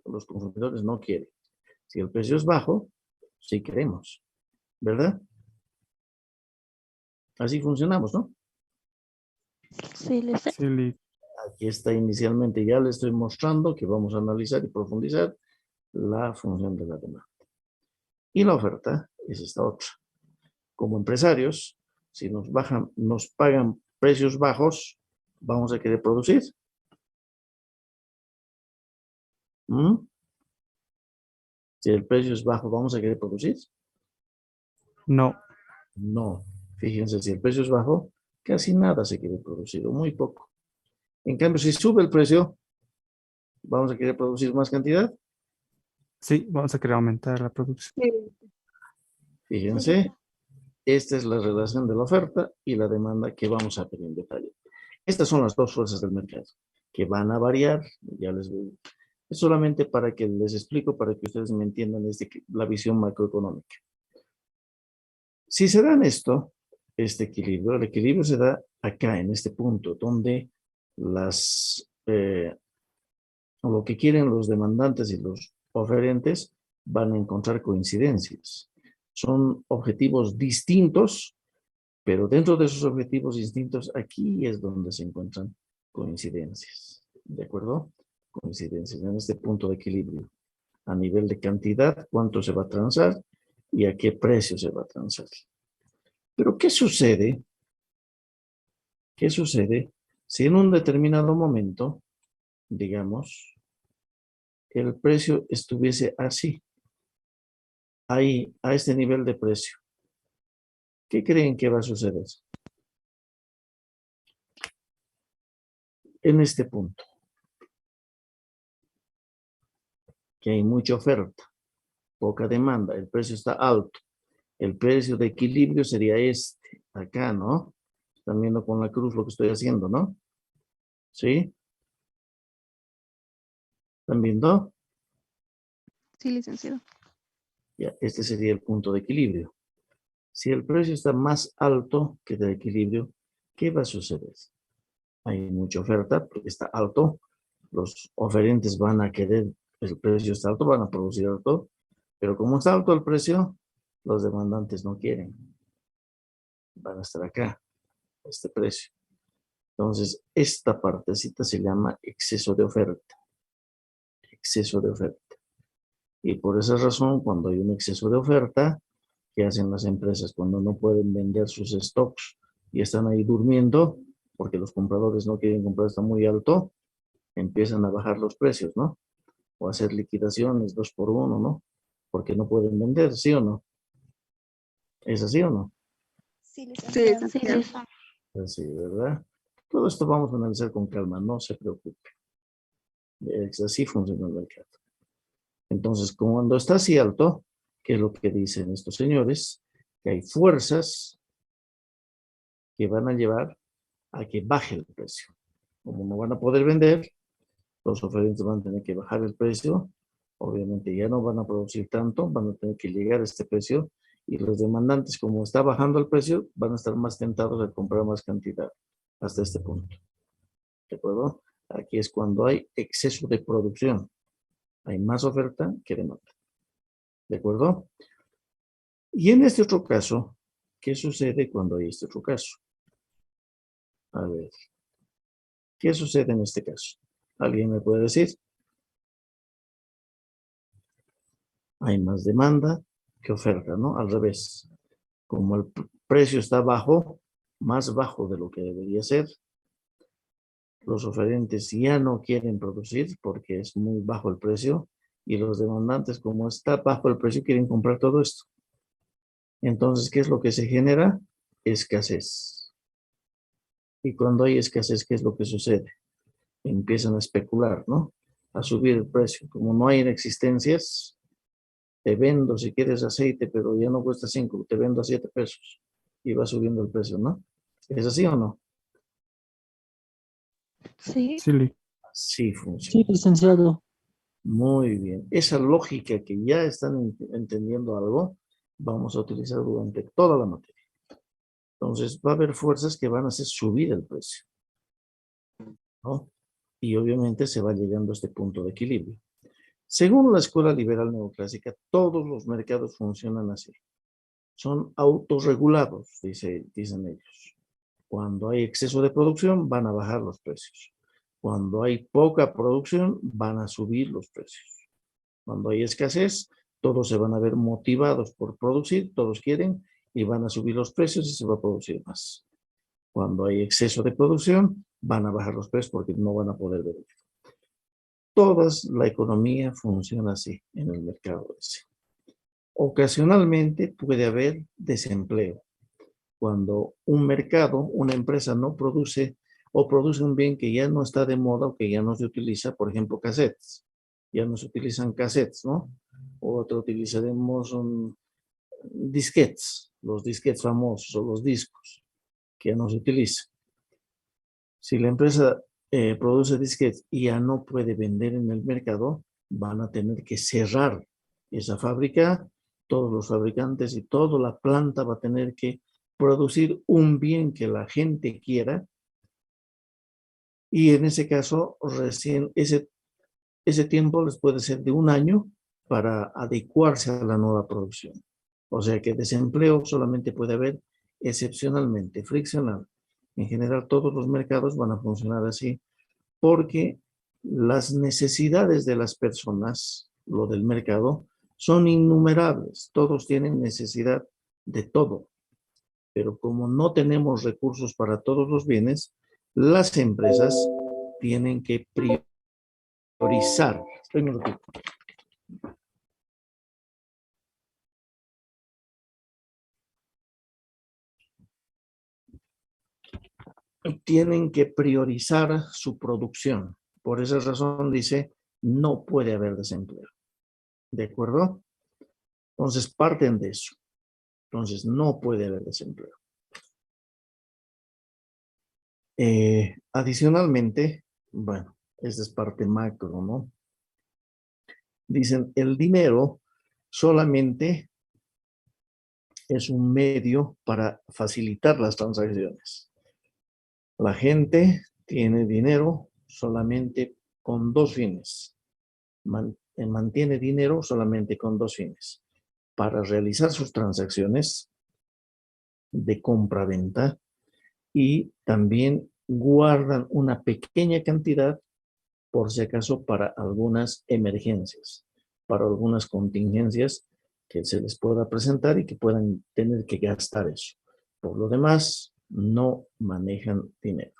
S1: los consumidores no quieren. Si el precio es bajo, sí queremos. ¿Verdad? Así funcionamos, ¿no?
S3: Sí, Lice.
S9: Sí, Lick.
S1: Aquí está inicialmente, ya le estoy mostrando que vamos a analizar y profundizar la función de la demanda. Y la oferta es esta otra. Como empresarios, si nos pagan precios bajos, vamos a querer producir. ¿Mm? Si el precio es bajo, ¿vamos a querer producir?
S9: No.
S1: No. Fíjense, si el precio es bajo, casi nada se quiere producir, o muy poco. En cambio, si sube el precio, ¿vamos a querer producir más cantidad?
S9: Sí, vamos a querer aumentar la producción.
S1: Fíjense, esta es la relación de la oferta y la demanda que vamos a ver en detalle. Estas son las dos fuerzas del mercado, que van a variar, ya les voy. Es solamente para que les explico, para que ustedes me entiendan la visión macroeconómica. Si se da este equilibrio, el equilibrio se da acá, en este punto, donde lo que quieren los demandantes y los oferentes van a encontrar coincidencias. Son objetivos distintos, pero dentro de esos objetivos distintos, aquí es donde se encuentran coincidencias. ¿De acuerdo? Coincidencias en este punto de equilibrio. A nivel de cantidad, cuánto se va a transar y a qué precio se va a transar. Pero ¿qué sucede? ¿Qué sucede si en un determinado momento, digamos, el precio estuviese así, ahí, a este nivel de precio? ¿Qué creen que va a suceder? En este punto, que hay mucha oferta, poca demanda, el precio está alto. El precio de equilibrio sería este, acá, ¿no? Están viendo con la cruz lo que estoy haciendo, ¿no? ¿Sí? ¿Están viendo?
S3: Sí, licenciado.
S1: Ya, este sería el punto de equilibrio. Si el precio está más alto que el equilibrio, ¿qué va a suceder? Hay mucha oferta porque está alto. Los oferentes van a querer, el precio está alto, van a producir alto. Pero como está alto el precio, los demandantes no quieren. Van a estar acá, a este precio. Entonces, esta partecita se llama exceso de oferta. Exceso de oferta. Y por esa razón, cuando hay un exceso de oferta, ¿qué hacen las empresas? Cuando no pueden vender sus stocks y están ahí durmiendo, porque los compradores no quieren comprar, está muy alto, empiezan a bajar los precios, ¿no? O hacer liquidaciones 2 por 1, ¿no? Porque no pueden vender, ¿sí o no? ¿Es así o no?
S3: Sí, licenciado.
S1: Así, ¿verdad? Todo esto vamos a analizar con calma, no se preocupe. Así funciona el mercado. Entonces, cuando está así alto, ¿qué es lo que dicen estos señores? Que hay fuerzas que van a llevar a que baje el precio. Como no van a poder vender, los oferentes van a tener que bajar el precio. Obviamente ya no van a producir tanto, van a tener que llegar a este precio y los demandantes, como está bajando el precio, van a estar más tentados de comprar más cantidad hasta este punto. ¿De acuerdo? Aquí es cuando hay exceso de producción. Hay más oferta que demanda. ¿De acuerdo? Y en este otro caso, ¿qué sucede cuando hay este otro caso? A ver, ¿qué sucede en este caso? ¿Alguien me puede decir? Hay más demanda que oferta, ¿no? Al revés. Como el precio está bajo, más bajo de lo que debería ser, los oferentes ya no quieren producir porque es muy bajo el precio y los demandantes, como está bajo el precio, quieren comprar todo esto. Entonces, ¿qué es lo que se genera? Escasez. Y cuando hay escasez, ¿qué es lo que sucede? Empiezan a especular, ¿no? A subir el precio. Como no hay existencias, te vendo si quieres aceite, pero ya no cuesta 5, te vendo a 7 pesos. Y va subiendo el precio, ¿no? ¿Es así o no?
S3: Sí.
S9: Sí,
S1: Sí
S10: Sí,
S1: funciona.
S10: licenciado.
S1: Muy bien. Esa lógica que ya están entendiendo algo, vamos a utilizar durante toda la materia. Entonces, va a haber fuerzas que van a hacer subir el precio, ¿no? Y obviamente se va llegando a este punto de equilibrio. Según la escuela liberal neoclásica, todos los mercados funcionan así. Son autorregulados, dicen ellos. Cuando hay exceso de producción, van a bajar los precios. Cuando hay poca producción, van a subir los precios. Cuando hay escasez, todos se van a ver motivados por producir, todos quieren y van a subir los precios y se va a producir más. Cuando hay exceso de producción, van a bajar los precios porque no van a poder vender. Toda la economía funciona así en el mercado ese. Ocasionalmente puede haber desempleo. Cuando un mercado, una empresa no produce o produce un bien que ya no está de moda o que ya no se utiliza, por ejemplo, cassettes. Ya no se utilizan cassettes, ¿no? Otro utilizaremos disquetes, los disquetes famosos o los discos que ya no se utilizan. Si la empresa produce disquetes y ya no puede vender en el mercado, van a tener que cerrar esa fábrica. Todos los fabricantes y toda la planta va a tener que producir un bien que la gente quiera. Y en ese caso, recién ese tiempo les puede ser de un año para adecuarse a la nueva producción. O sea que desempleo solamente puede haber excepcionalmente, friccional. En general, todos los mercados van a funcionar así porque las necesidades de las personas, lo del mercado, son innumerables. Todos tienen necesidad de todo. Pero como no tenemos recursos para todos los bienes, las empresas tienen que priorizar. Tienen que priorizar su producción. Por esa razón dice, no puede haber desempleo. ¿De acuerdo? Entonces parten de eso. Entonces no puede haber desempleo. Adicionalmente, bueno, esta es parte macro, ¿no? Dicen, el dinero solamente es un medio para facilitar las transacciones. La gente tiene dinero solamente con dos fines. Mantiene dinero solamente con dos fines. Para realizar sus transacciones de compra-venta y también guardan una pequeña cantidad por si acaso para algunas emergencias, para algunas contingencias que se les pueda presentar y que puedan tener que gastar eso. Por lo demás, no manejan dinero.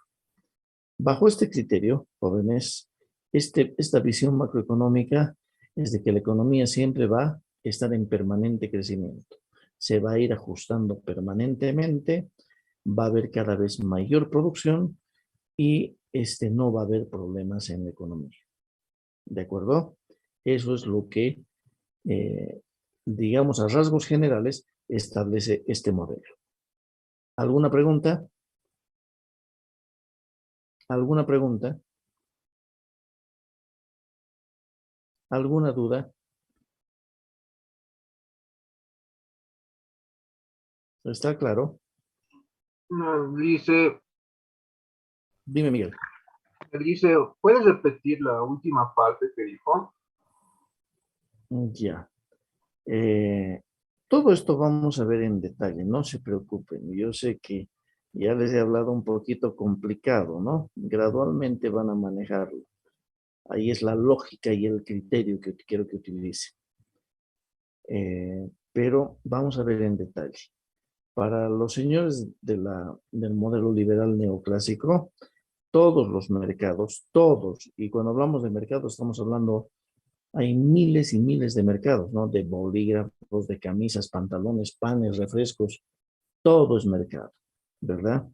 S1: Bajo este criterio, jóvenes, esta visión macroeconómica es de que la economía siempre va a estar en permanente crecimiento. Se va a ir ajustando permanentemente va a haber cada vez mayor producción y no va a haber problemas en la economía. ¿De acuerdo? Eso es lo que, digamos, a rasgos generales, establece este modelo. ¿Alguna pregunta? ¿Alguna pregunta? ¿Alguna duda? ¿Está claro?
S10: Dice,
S1: Dime, Miguel.
S10: ¿puedes repetir la última parte que dijo?
S1: Ya. Todo esto vamos a ver en detalle, no se preocupen. Yo sé que ya les he hablado un poquito complicado, ¿no? Gradualmente van a manejarlo. Ahí es la lógica y el criterio que quiero que utilicen. Pero vamos a ver en detalle. Para los señores del modelo liberal neoclásico, todos los mercados, todos, y cuando hablamos de mercados estamos hablando, hay miles y miles de mercados, ¿no? De bolígrafos, de camisas, pantalones, panes, refrescos, todo es mercado, ¿verdad?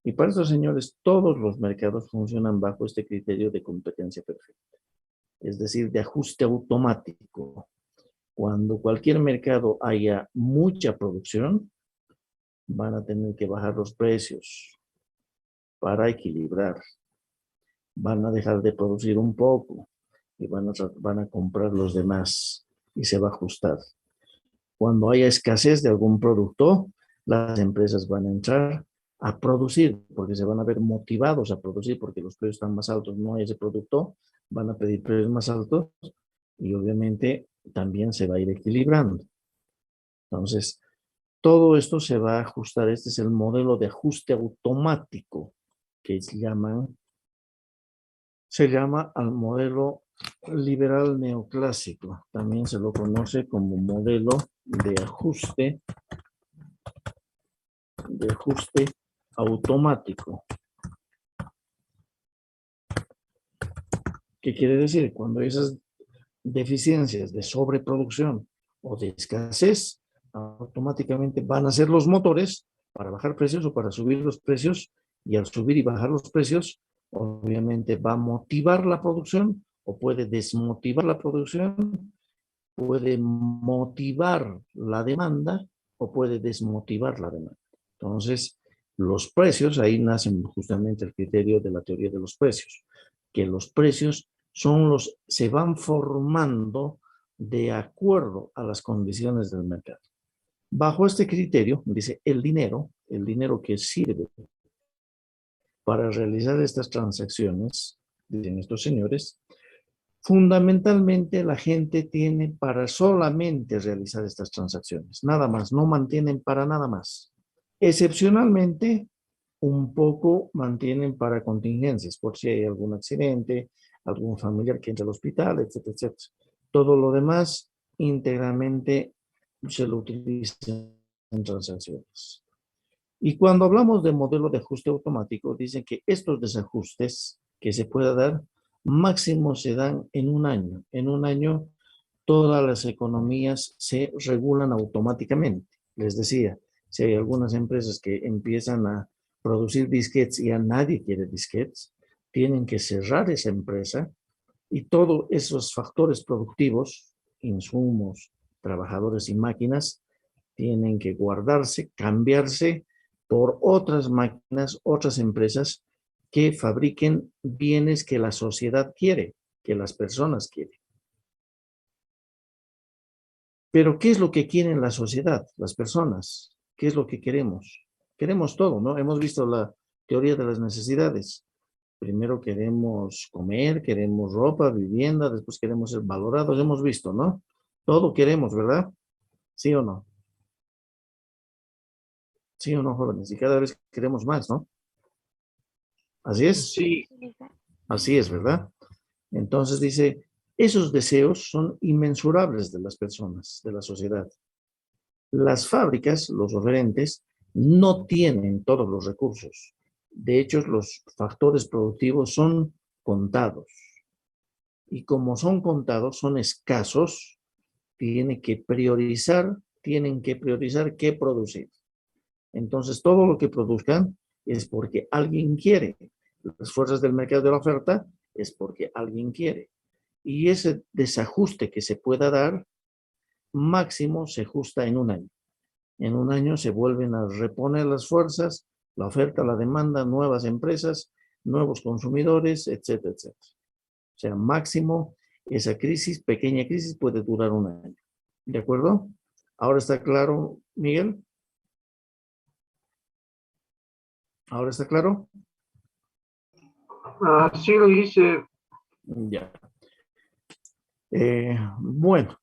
S1: Y para estos señores, todos los mercados funcionan bajo este criterio de competencia perfecta, es decir, de ajuste automático. Cuando cualquier mercado haya mucha producción, van a tener que bajar los precios para equilibrar. Van a dejar de producir un poco y van a comprar los demás y se va a ajustar. Cuando haya escasez de algún producto, las empresas van a entrar a producir porque se van a ver motivados a producir porque los precios están más altos, no hay ese producto, van a pedir precios más altos y obviamente también se va a ir equilibrando. Entonces, todo esto se va a ajustar. Este es el modelo de ajuste automático que se llama al modelo liberal neoclásico. También se lo conoce como modelo de ajuste automático. ¿Qué quiere decir? Cuando esas deficiencias de sobreproducción o de escasez automáticamente van a ser los motores para bajar precios o para subir los precios, y al subir y bajar los precios, obviamente va a motivar la producción o puede desmotivar la producción, puede motivar la demanda o puede desmotivar la demanda. Entonces, los precios, ahí nacen justamente el criterio de la teoría de los precios, que los precios se van formando de acuerdo a las condiciones del mercado. Bajo este criterio, dice, el dinero que sirve para realizar estas transacciones, dicen estos señores, fundamentalmente la gente tiene para solamente realizar estas transacciones, nada más, no mantienen para nada más. Excepcionalmente, un poco mantienen para contingencias, por si hay algún accidente, algún familiar que entre al hospital, etcétera, etcétera. Todo lo demás íntegramente se lo utiliza en transacciones. Y cuando hablamos de modelo de ajuste automático, dicen que estos desajustes que se pueda dar, máximo se dan en un año. En un año todas las economías se regulan automáticamente. Les decía, si hay algunas empresas que empiezan a producir disquetes y a nadie quiere disquetes, tienen que cerrar esa empresa y todos esos factores productivos, insumos, trabajadores y máquinas, tienen que guardarse, cambiarse por otras máquinas, otras empresas que fabriquen bienes que la sociedad quiere, que las personas quieren. Pero ¿qué es lo que quieren la sociedad, las personas? ¿Qué es lo que queremos? Queremos todo, ¿no? Hemos visto la teoría de las necesidades. Primero queremos comer, queremos ropa, vivienda, después queremos ser valorados. Hemos visto, ¿no? Todo queremos, ¿verdad? ¿Sí o no? ¿Sí o no, jóvenes? Y cada vez queremos más, ¿no? ¿Así es?
S10: Sí.
S1: Así es, ¿verdad? Entonces dice, esos deseos son inmensurables de las personas, de la sociedad. Las fábricas, los oferentes, no tienen todos los recursos. De hecho, los factores productivos son contados. Y como son contados, son escasos, tienen que priorizar qué producir. Entonces, todo lo que produzcan es porque alguien quiere. Las fuerzas del mercado de la oferta es porque alguien quiere. Y ese desajuste que se pueda dar, máximo se ajusta en un año. En un año se vuelven a reponer las fuerzas, la oferta, la demanda, nuevas empresas, nuevos consumidores, etcétera, etcétera. O sea, máximo esa crisis, pequeña crisis, puede durar un año. ¿De acuerdo? ¿Ahora está claro, Miguel? ¿Ahora está claro?
S10: Sí, lo hice.
S1: Ya. Bueno.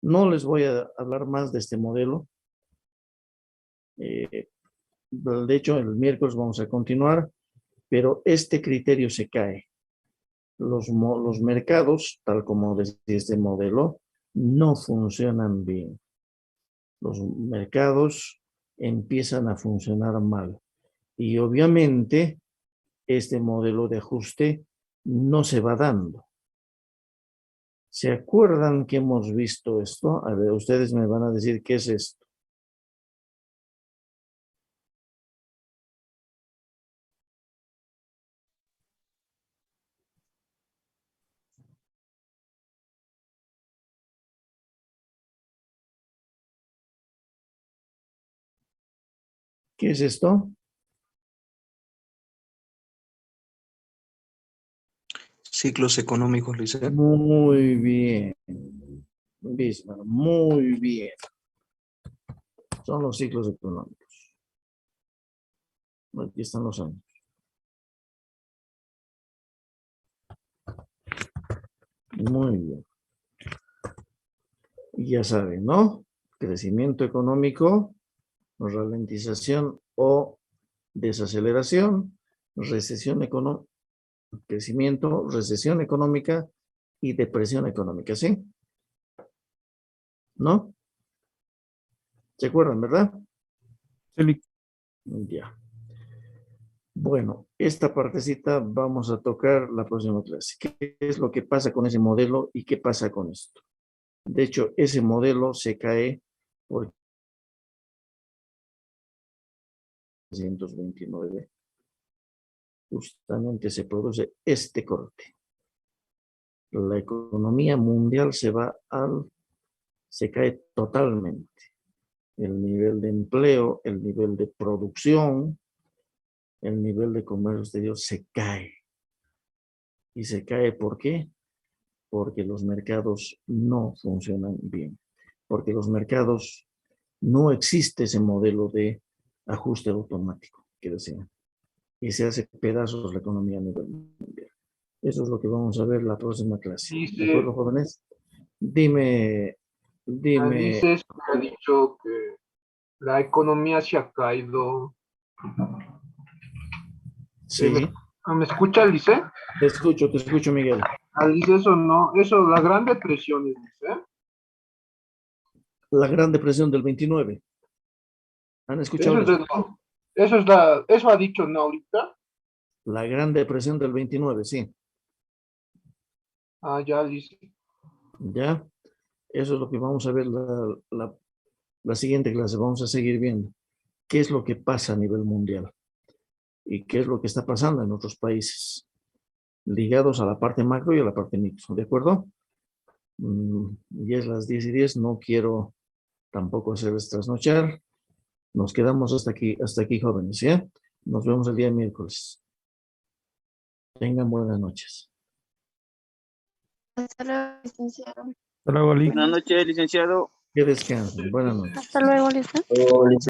S1: No les voy a hablar más de este modelo. De hecho, el miércoles vamos a continuar, pero este criterio se cae. Los mercados, tal como decía este modelo, no funcionan bien. Los mercados empiezan a funcionar mal. Y obviamente, este modelo de ajuste no se va dando. ¿Se acuerdan que hemos visto esto? A ver, ustedes me van a decir qué es esto. ¿Qué es esto?
S8: Ciclos económicos, Lice.
S1: Muy bien. Bismarck, muy bien. Son los ciclos económicos. Aquí están los años. Muy bien. Y ya saben, ¿no? Crecimiento económico, ralentización o desaceleración, recesión económica, crecimiento, recesión económica y depresión económica, ¿sí? ¿No? ¿Se acuerdan, verdad?
S9: Sí,
S1: Ya. Bueno, esta partecita vamos a tocar la próxima clase. ¿Qué es lo que pasa con ese modelo y qué pasa con esto? De hecho, ese modelo se cae por 1929. Justamente se produce este corte. La economía mundial se cae totalmente. El nivel de empleo, el nivel de producción, el nivel de comercio exterior se cae. ¿Y se cae por qué? Porque los mercados no funcionan bien. Porque los mercados no existe ese modelo de ajuste automático que decían. Y se hace pedazos la economía a nivel mundial. Eso es lo que vamos a ver la próxima clase. ¿De acuerdo, jóvenes? Dime.
S10: Alice ha dicho que la economía se ha caído.
S1: Sí.
S10: ¿Me escucha, Alice?
S1: Te escucho, Miguel.
S10: Alice, eso no, eso, la Gran Depresión, Alice.
S1: La Gran Depresión del 29. ¿Han escuchado
S10: Eso ha dicho no ahorita.
S1: La Gran Depresión del 29, sí.
S10: Ya, Alice.
S1: Ya. Eso es lo que vamos a ver la siguiente clase. Vamos a seguir viendo qué es lo que pasa a nivel mundial y qué es lo que está pasando en otros países ligados a la parte macro y a la parte micro. ¿De acuerdo? Ya es las 10:10. No quiero tampoco hacerles trasnochar. Nos quedamos hasta aquí, jóvenes, ¿ya? Nos vemos el día miércoles. Tengan buenas noches.
S3: Hasta luego, licenciado.
S9: hasta luego, Ali.
S4: Buenas noches, licenciado.
S1: Que descansen. Buenas noches.
S3: Hasta luego, licenciado.